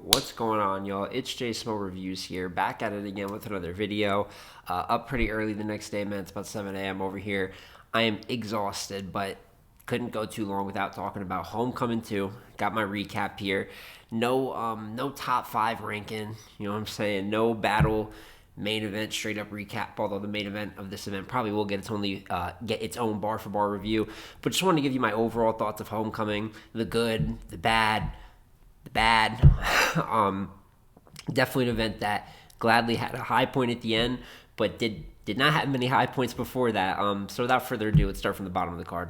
What's going on, y'all? It's Jay Smo Reviews here, back at it again with another video. Up pretty early the next day, man. It's about 7 a.m. over here. I am exhausted, but couldn't go too long without talking about Homecoming 2. Got my recap here. No top 5 ranking. You know what I'm saying? No battle main event straight up recap. Although the main event of this event probably will get its own bar for bar review. But just wanted to give you my overall thoughts of Homecoming, the good, the bad. Definitely an event that gladly had a high point at the end, but did not have many high points before that. So without further ado, let's start from the bottom of the card.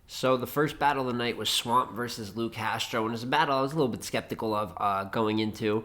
So the first battle of the night was Swamp versus Lou Castro, and it was a battle I was a little bit skeptical of going into.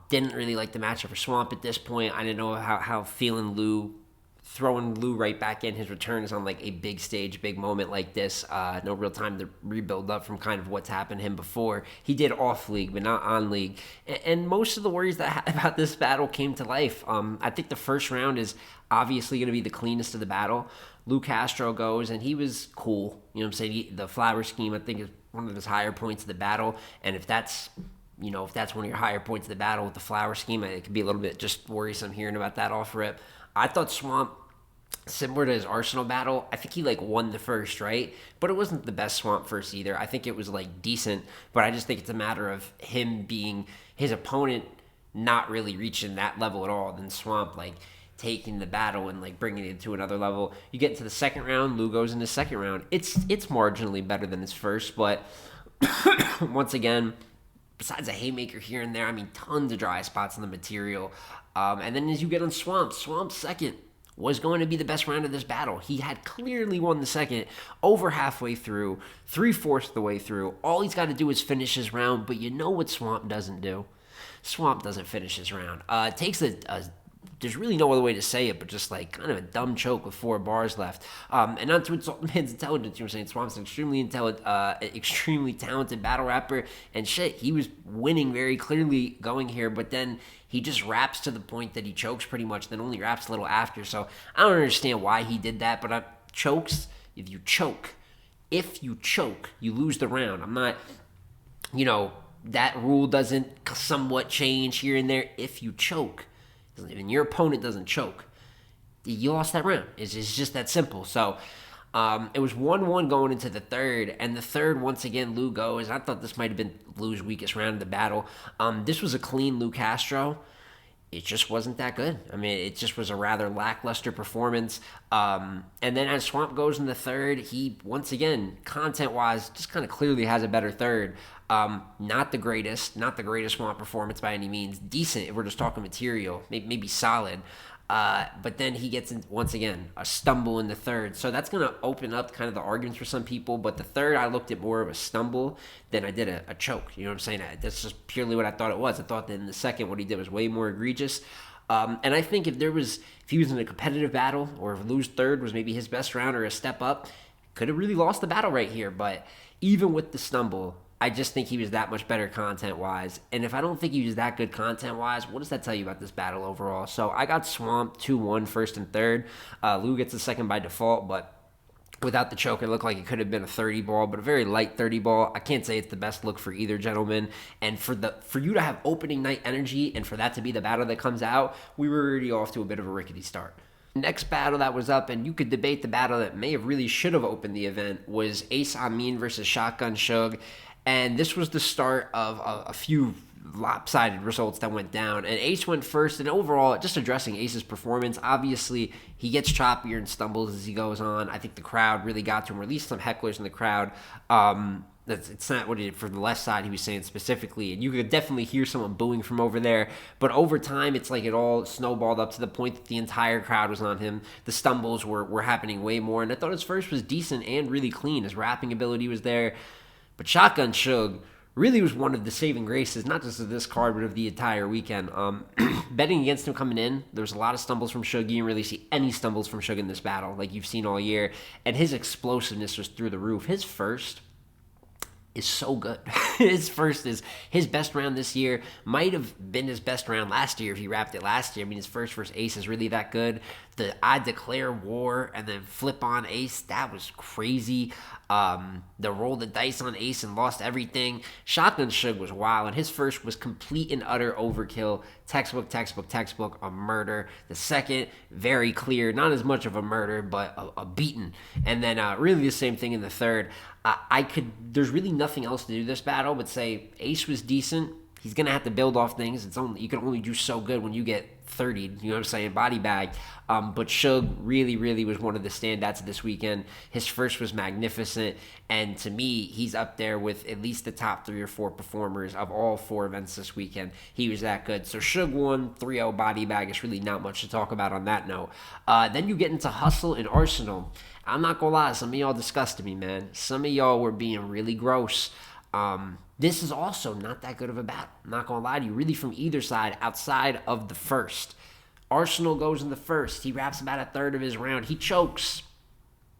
Didn't really like the matchup for Swamp at this point. I didn't know how feeling throwing Lou right back in. His return is on like a big stage, big moment like this. No real time to rebuild up from kind of what's happened to him before. He did off league, but not on league. And most of the worries that I had about this battle came to life. I think the first round is obviously going to be the cleanest of the battle. Lou Castro goes, and he was cool. You know what I'm saying? The flower scheme, I think, is one of his higher points of the battle. And if that's one of your higher points of the battle with the flower scheme, it could be a little bit just worrisome hearing about that off rip. I thought Swamp, similar to his Arsenal battle, I think he won the first, right? But it wasn't the best Swamp first either. I think it was decent, but I just think it's a matter of him being his opponent not really reaching that level at all. Then Swamp taking the battle and bringing it to another level. You get into the second round, Lou goes in the second round. It's marginally better than his first, but once again, besides a haymaker here and there, I mean, tons of dry spots in the material. And then as you get on Swamp's second was going to be the best round of this battle. He had clearly won the second over halfway through, 3/4 of the way through. All he's got to do is finish his round, but you know what Swamp doesn't do? Swamp doesn't finish his round. It takes there's really no other way to say it, but just kind of a dumb choke with 4 bars left. And not to insult the man's intelligence, you know what I'm saying? Swamp's an extremely talented battle rapper, and shit, he was winning very clearly going here, but then he just raps to the point that he chokes pretty much, then only raps a little after. So I don't understand why he did that, but if you choke, you lose the round. I'm not, that rule doesn't somewhat change here and there. If you choke, and your opponent doesn't choke, you lost that round. It's just that simple. So it was 1-1 going into the third, and the third, once again, Lou goes. I thought this might have been Lou's weakest round of the battle. This was a clean Lou Castro. It just wasn't that good. I mean, it just was a rather lackluster performance. And then as Swamp goes in the third, he, once again, content-wise, just kind of clearly has a better third. Not the greatest Swamp performance by any means. Decent if we're just talking material, maybe solid. But then he gets, once again, a stumble in the third. So that's going to open up kind of the arguments for some people. But the third, I looked at more of a stumble than I did a choke. You know what I'm saying? That's just purely what I thought it was. I thought that in the second, what he did was way more egregious. And I think if he was in a competitive battle, or if Lou's third was maybe his best round or a step up, could have really lost the battle right here. But even with the stumble, I just think he was that much better content-wise. And if I don't think he was that good content-wise, what does that tell you about this battle overall? So I got Swamp 2-1 first and third. Lou gets the second by default, but without the choke, it looked like it could have been a 30 ball, but a very light 30 ball. I can't say it's the best look for either gentleman. And for you to have opening night energy and for that to be the battle that comes out, we were already off to a bit of a rickety start. Next battle that was up, and you could debate the battle that really should have opened the event, was Ace Amin versus Shotgun Suge. And this was the start of a few lopsided results that went down. And Ace went first, and overall, just addressing Ace's performance, obviously, he gets choppier and stumbles as he goes on. I think the crowd really got to him, or at least some hecklers in the crowd. It's not what he did for the left side he was saying specifically, and you could definitely hear someone booing from over there. But over time, it's like it all snowballed up to the point that the entire crowd was on him. The stumbles were happening way more, and I thought his first was decent and really clean. His rapping ability was there. But Shotgun Suge really was one of the saving graces, not just of this card, but of the entire weekend. Betting against him coming in, there was a lot of stumbles from Suge. You didn't really see any stumbles from Suge in this battle like you've seen all year. And his explosiveness was through the roof. His first is so good. His first is his best round this year. Might have been his best round last year if he wrapped it last year. I mean, his first versus Ace is really that good. the I declare war and then flip on ace, that was crazy. The roll the dice on ace and lost everything. Shotgun Suge was wild, and his first was complete and utter overkill. Textbook, a murder. The second, very clear, not as much of a murder, but a beaten. And then really the same thing in the third. There's really nothing else to do this battle but say ace was decent. He's gonna have to build off things. You can only do so good when you get 30. You know what I'm saying? Body bag. But Suge really, really was one of the standouts this weekend. His first was magnificent, and to me, he's up there with at least the top 3 or 4 performers of all 4 events this weekend. He was that good. So Suge won 3-0 body bag. It's really not much to talk about on that note. Then you get into Hustle and Arsenal. I'm not gonna lie, some of y'all disgusted me, man. Some of y'all were being really gross. This is also not that good of a battle. I'm not going to lie to you. Really from either side outside of the first. Arsenal goes in the first. He wraps about a third of his round. He chokes.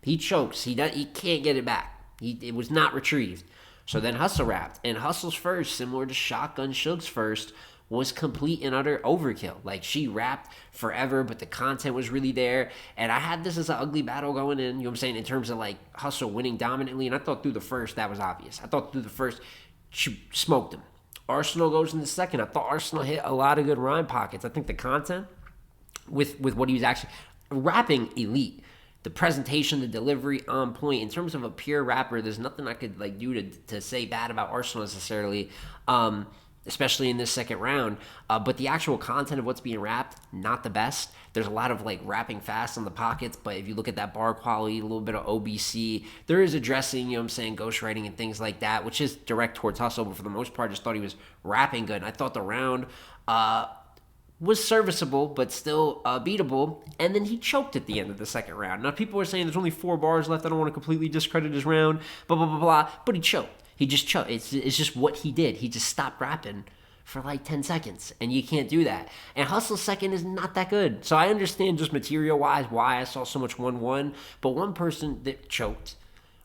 He can't get it back. It was not retrieved. So then Hustle wrapped. And Hustle's first, similar to Shotgun Suge's first, was complete and utter overkill. Like, she rapped forever, but the content was really there. And I had this as an ugly battle going in, you know what I'm saying, in terms of, like, Hustle winning dominantly. And I thought through the first, that was obvious. I thought through the first, she smoked him. Arsenal goes in the second. I thought Arsenal hit a lot of good rhyme pockets. I think the content with what he was actually rapping, elite. The presentation, the delivery on point. In terms of a pure rapper, there's nothing I could like do to say bad about Arsenal necessarily. Especially in this second round. But the actual content of what's being rapped, not the best. There's a lot of like rapping fast on the pockets, but if you look at that bar quality, a little bit of OBC, there is addressing, you know what I'm saying, ghostwriting and things like that, which is direct towards Hustle, but for the most part, I just thought he was rapping good. And I thought the round was serviceable, but still beatable. And then he choked at the end of the second round. Now, people are saying there's only 4 bars left. I don't want to completely discredit his round, blah, blah, blah, blah. But he choked. He just choked. It's just what he did. He just stopped rapping for like 10 seconds, and you can't do that. And Hustle's second is not that good. So I understand just material-wise why I saw so much 1-1, but one person that choked,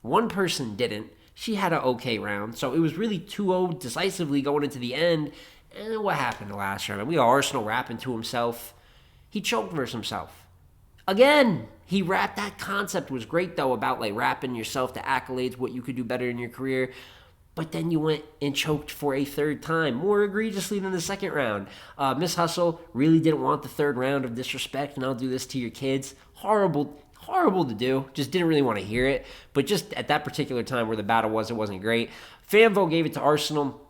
one person didn't. She had an okay round, so it was really 2-0 decisively going into the end. And what happened the last round? We got Arsenal rapping to himself. He choked versus himself. Again, he rapped. That concept was great, though, about like rapping yourself to accolades, what you could do better in your career. But then you went and choked for a third time, more egregiously than the second round. Miss Hustle really didn't want the third round of disrespect, and I'll do this to your kids. Horrible to do. Just didn't really want to hear it. But just at that particular time where the battle was, it wasn't great. Fanvo gave it to Arsenal.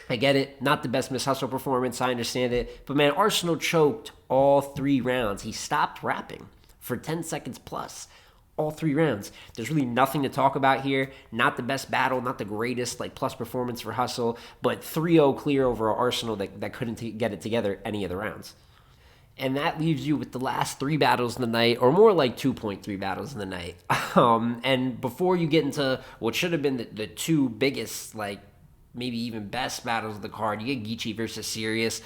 I get it. Not the best Miss Hustle performance. I understand it. But man, Arsenal choked all 3 rounds. He stopped rapping for 10 seconds plus. All 3 rounds. There's really nothing to talk about here. Not the best battle, not the greatest like plus performance for Hustle, but 3-0 clear over Arsenal that couldn't get it together any of the rounds. And that leaves you with the last 3 battles in the night, or more like 2.3 battles in the night. And before you get into what should have been the 2 biggest, like maybe even best battles of the card, you get Geechee versus Sirius.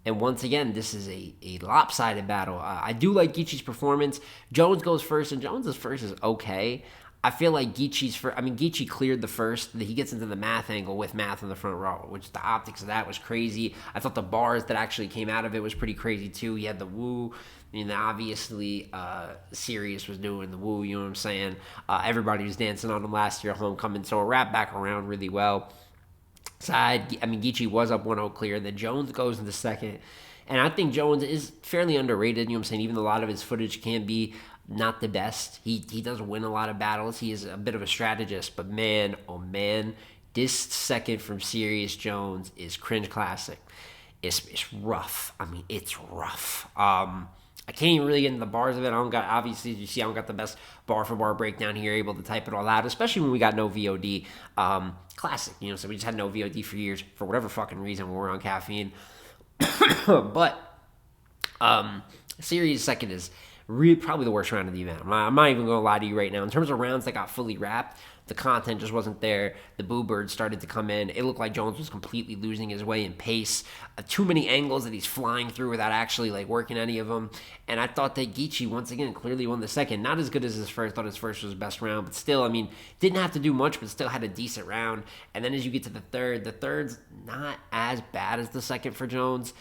And once again, this is a lopsided battle. I do like Geechee's performance. Jones goes first, and Jones's first is okay. I feel like Geechee's first, Geechee cleared the first. He gets into the math angle with math in the front row, which the optics of that was crazy. I thought the bars that actually came out of it was pretty crazy too. He had the woo. Obviously, Sirius was doing the woo, you know what I'm saying? Everybody was dancing on him last year, homecoming, so it wrapped back around really well. Geechee was up 1-0 clear. Then Jones goes in the second. And I think Jones is fairly underrated. You know what I'm saying? Even though a lot of his footage can be not the best. He does win a lot of battles. He is a bit of a strategist. But man, oh man, this second from Sirius Jones is cringe classic. It's rough. It's rough. I can't even really get into the bars of it. Obviously, you see, I don't got the best bar for bar breakdown here, able to type it all out, especially when we got no VOD. Classic, so we just had no VOD for years for whatever fucking reason when we're on caffeine. But Series second is probably the worst round of the event. I'm not even going to lie to you right now. In terms of rounds that got fully wrapped, the content just wasn't there. The boo birds started to come in. It looked like Jones was completely losing his way in pace. Too many angles that he's flying through without actually working any of them. And I thought that Geechee, once again, clearly won the second. Not as good as his first. Thought his first was his best round. But still, didn't have to do much, but still had a decent round. And then as you get to the third's not as bad as the second for Jones.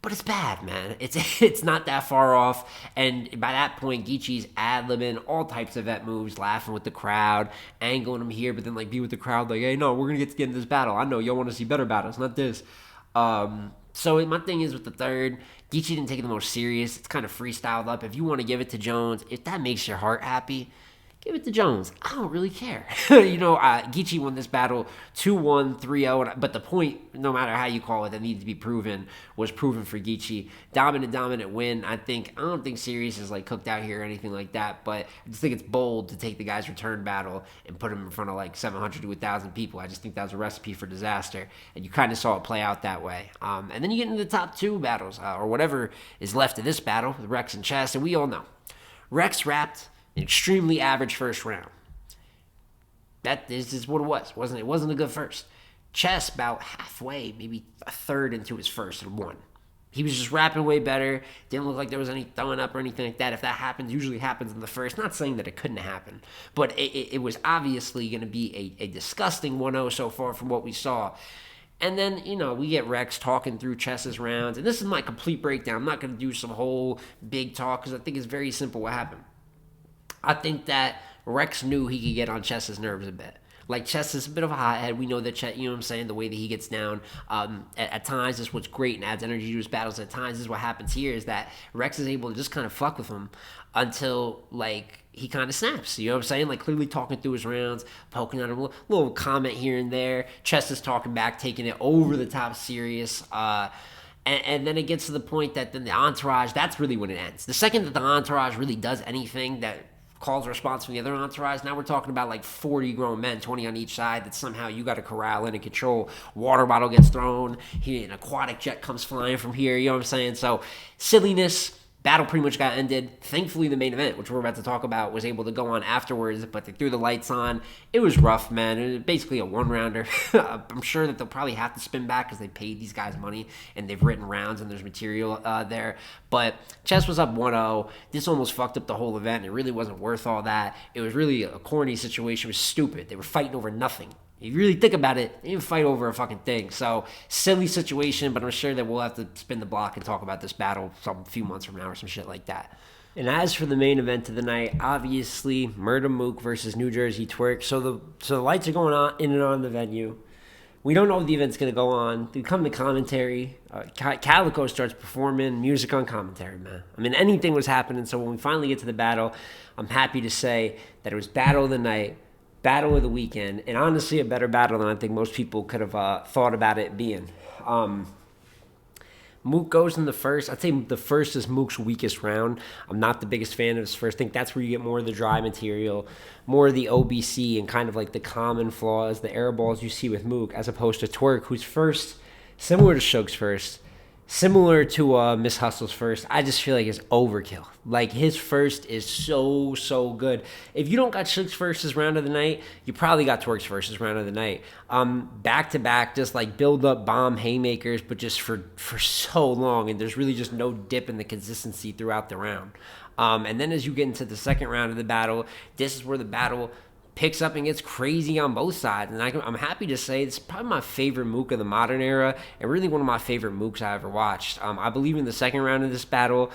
but it's bad, man. It's not that far off. And by that point, Geechee's ad-libbing all types of vet moves, laughing with the crowd, angling them here, but then like be with the crowd like, hey, no, we're gonna get in this battle. I know y'all want to see better battles, not this. So my thing is with the third, Geechee didn't take it the most serious. It's kind of freestyled up. If you want to give it to Jones, if that makes your heart happy, give it to Jones. I don't really care. Geechee won this battle 2-1, 3-0, but the point, no matter how you call it, that needed to be proven, was proven for Geechee. Dominant win. I don't think Sirius is like cooked out here or anything like that, but I just think it's bold to take the guy's return battle and put him in front of like 700 to 1,000 people. I just think that was a recipe for disaster, and you kind of saw it play out that way. And then you get into the top two battles, or whatever is left of this battle, with Rex and Chess, and we all know. Rex wrapped an extremely average first round. That is what it was. It wasn't a good first. Chess about halfway, maybe a third into his first and won. He was just rapping way better. Didn't look like there was any throwing up or anything like that. If that happens, usually happens in the first. Not saying that it couldn't happen, but it was obviously going to be a disgusting 1-0 so far from what we saw. And then, we get Rex talking through Chess's rounds. And this is my complete breakdown. I'm not going to do some whole big talk because I think it's very simple what happened. I think that Rex knew he could get on Chess's nerves a bit. Like, Chess is a bit of a hothead. We know that Chess, you know what I'm saying, the way that he gets down. At times, is what's great and adds energy to his battles. At times, this is what happens here, is that Rex is able to just kind of fuck with him until, like, he kind of snaps. You know what I'm saying? Like, clearly talking through his rounds, poking at him, a little comment here and there. Chess is talking back, taking it over the top serious. And then it gets to the point that then the entourage, that's really when it ends. The second that the entourage really does anything that calls a response from the other entourage, now we're talking about like 40 grown men, 20 on each side, that somehow you got to corral in and control. Water bottle gets thrown, here an aquatic jet comes flying from here, you know what I'm saying? So silliness. Battle pretty much got ended. Thankfully, the main event, which we're about to talk about, was able to go on afterwards, but they threw the lights on. It was rough, man. It was basically a one-rounder. I'm sure that they'll probably have to spin back because they paid these guys money and they've written rounds and there's material there. But Chess was up 1-0. This almost fucked up the whole event. It really wasn't worth all that. It was really a corny situation. It was stupid. They were fighting over nothing. If you really think about it, they didn't fight over a fucking thing. So, silly situation, but I'm sure that we'll have to spin the block and talk about this battle some few months from now or some shit like that. And as for the main event of the night, obviously, Murda Mook versus New Jersey Twerk. So the lights are going on in and on the venue. We don't know if the event's going to go on. They come to commentary. Calico starts performing music on commentary, man. I mean, anything was happening. So when we finally get to the battle, I'm happy to say that it was battle of the night. Battle of the weekend, and honestly a better battle than I think most people could have thought about it being. Mook goes in the first. I'd say the first is Mook's weakest round. I'm not the biggest fan of his first. I think that's where you get more of the dry material, more of the OBC, and kind of like the common flaws, the air balls you see with Mook, as opposed to Twerk, who's first, similar to Shook's first, similar to Miss Hustle's first. I just feel like it's overkill. Like, his first is so good. If you don't got Shook's first as round of the night, you probably got Twerk's first as round of the night. Back to back, just like build up bomb haymakers, but just for so long, and there's really just no dip in the consistency throughout the round. And then as you get into the second round of the battle, this is where the battle picks up and gets crazy on both sides. And I'm happy to say it's probably my favorite Mook of the modern era, and really one of my favorite Mooks I ever watched. I believe in the second round of this battle,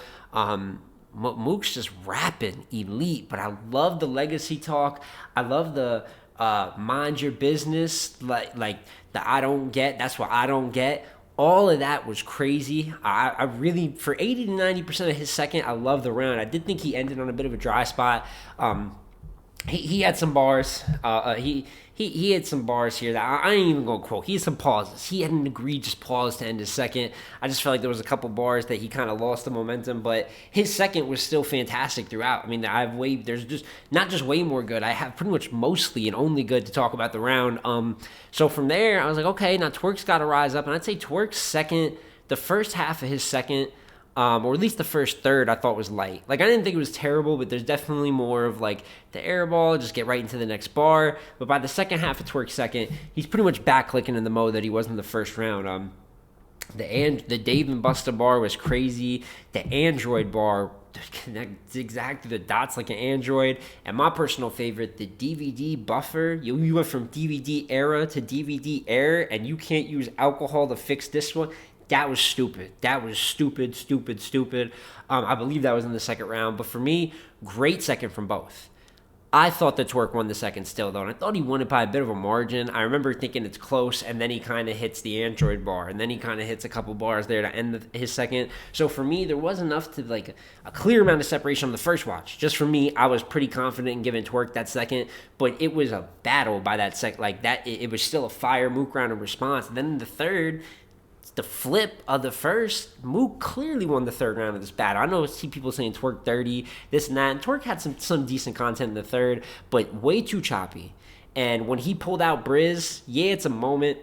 Mook's just rapping elite, but I love the legacy talk. I love the mind your business, like the I don't get, that's what I don't get. All of that was crazy. I really, for 80 to 90% of his second, I love the round. I did think he ended on a bit of a dry spot. He had some bars. He had some bars here that I ain't even gonna quote. He had some pauses. He had an egregious pause to end his second. I just felt like there was a couple bars that he kind of lost the momentum, but his second was still fantastic throughout. I mean, there's just not just way more good. I have pretty much mostly and only good to talk about the round. So from there, I was like, okay, now Twerk's got to rise up, and I'd say Twerk's second, the first half of his second, or at least the first third, I thought was light. Like, I didn't think it was terrible, but there's definitely more of, like, the air ball, just get right into the next bar. But by the second half of Twerk's second, he's pretty much back clicking in the mode that he was in the first round. The Dave and Busta bar was crazy. The Android bar connects exactly the dots like an Android. And my personal favorite, the DVD buffer. You went from DVD era to DVD air, and you can't use alcohol to fix this one. That was stupid. That was stupid, stupid, stupid. I believe that was in the second round. But for me, great second from both. I thought that Twerk won the second still, though, and I thought he won it by a bit of a margin. I remember thinking it's close, and then he kind of hits the Android bar, and then he kind of hits a couple bars there to end his second. So for me, there was enough to, like, a clear amount of separation on the first watch. Just for me, I was pretty confident in giving Twerk that second, but it was a battle by that second. Like, that, it was still a fire Mook round of response. And then in the third, the flip of the first, Mook clearly won the third round of this battle. I know I see people saying Twerk 30, this and that, and Twerk had some decent content in the third, but way too choppy. And when he pulled out Briz, yeah, it's a moment,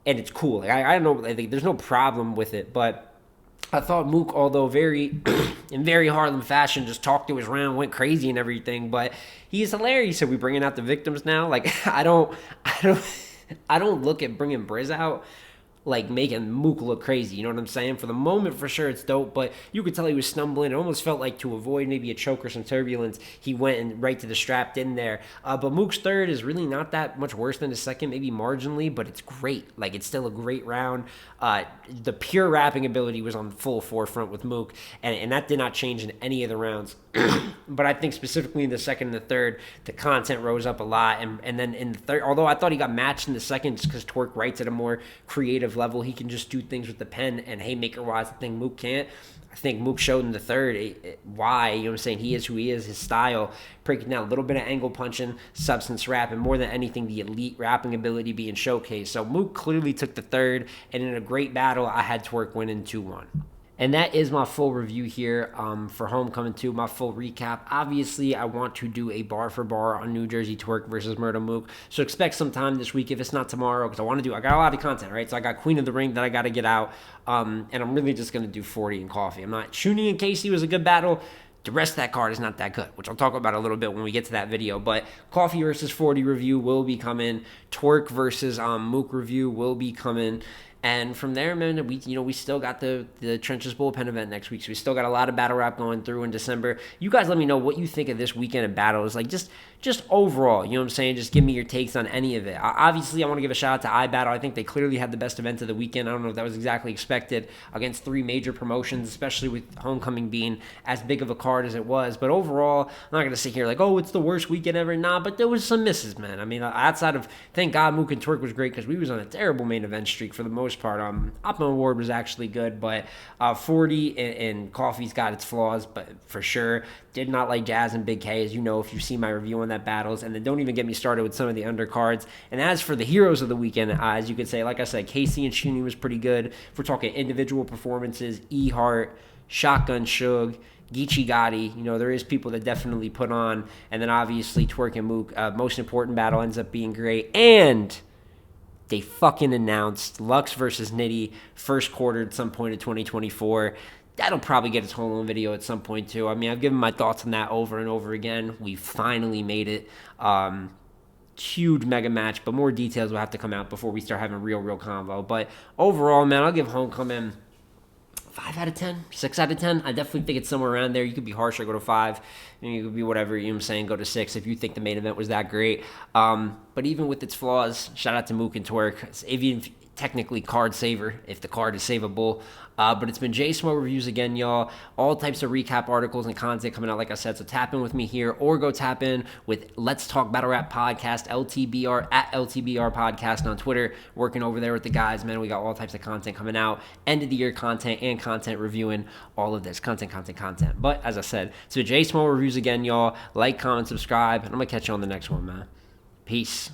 and it's cool. Like, I don't know, like, there's no problem with it, but I thought Mook, although very in very Harlem fashion, just talked to his round, went crazy and everything, but he's hilarious. So we bringing out the victims now. Like, I don't look at bringing Briz out like making Mook look crazy, you know what I'm saying? For the moment, for sure, it's dope, but you could tell he was stumbling. It almost felt like to avoid maybe a choke or some turbulence, he went and right to the strap in there. But Mook's third is really not that much worse than his second, maybe marginally, but it's great. Like, it's still a great round. The pure rapping ability was on full forefront with Mook, and that did not change in any of the rounds. But I think specifically in the second and the third, the content rose up a lot. And then in the third, although I thought he got matched in the second just because Twerk writes at a more creative level, he can just do things with the pen, and haymaker-wise, I think Mook can't. I think Mook showed in the third why, you know what I'm saying, he is who he is, his style, breaking down a little bit of angle punching, substance rap, and more than anything, the elite rapping ability being showcased. So Mook clearly took the third, and in a great battle, I had Twerk winning 2-1. And that is my full review here for Homecoming 2, my full recap. Obviously, I want to do a bar for bar on New Jersey Twerk versus Murda Mook. So expect some time this week, if it's not tomorrow, because I got a lot of content, right? So I got Queen of the Ring that I got to get out, and I'm really just going to do 40 and Coffee. I'm not shooting in Casey was a good battle. The rest of that card is not that good, which I'll talk about a little bit when we get to that video. But Coffee versus 40 review will be coming. Twerk versus Mook review will be coming. And from there, man, we still got the Trenches Bullpen event next week. So we still got a lot of battle rap going through in December. You guys let me know what you think of this weekend of battles. Like, just overall, you know what I'm saying? Just give me your takes on any of it. Obviously, I want to give a shout out to iBattle. I think they clearly had the best event of the weekend. I don't know if that was exactly expected against three major promotions, especially with Homecoming being as big of a card as it was. But overall, I'm not going to sit here like, oh, it's the worst weekend ever. Nah, but there was some misses, man. I mean, outside of, thank God, Mook and Twerk was great because we was on a terrible main event streak for the most part. Optima Award was actually good, but 40 and Coffee's got its flaws, but for sure. Did not like Jazz and Big K, as you know, if you've seen my review on that battles. And then don't even get me started with some of the undercards. And as for the heroes of the weekend, as you could say, like I said, Casey and Shuni was pretty good. If we're talking individual performances, E-Heart, Shotgun Suge, Geechee Gotti, there is people that definitely put on. And then obviously Twerk and Mook, most important battle ends up being great. And they fucking announced Lux versus Nitty first quarter at some point in 2024. That'll probably get its whole own video at some point too. I mean, I've given my thoughts on that over and over again. We finally made it. Huge mega match, but more details will have to come out before we start having real convo. But overall, man, I'll give Homecoming 5 out of 10, 6 out of 10. I definitely think it's somewhere around there. You could be harsher, go to 5. And you could be whatever, you know what I'm saying, go to 6 if you think the main event was that great. But even with its flaws, shout out to Mook and Twerk. It's even technically card saver if the card is savable. But it's been J Smo Reviews again, y'all. All types of recap articles and content coming out, like I said. So tap in with me here or go tap in with Let's Talk Battle Rap Podcast, LTBR, at LTBR Podcast on Twitter. Working over there with the guys, man. We got all types of content coming out. End of the year content and content reviewing all of this. Content. But as I said, so J Smo Reviews again, y'all. Like, comment, subscribe. And I'm going to catch you on the next one, man. Peace.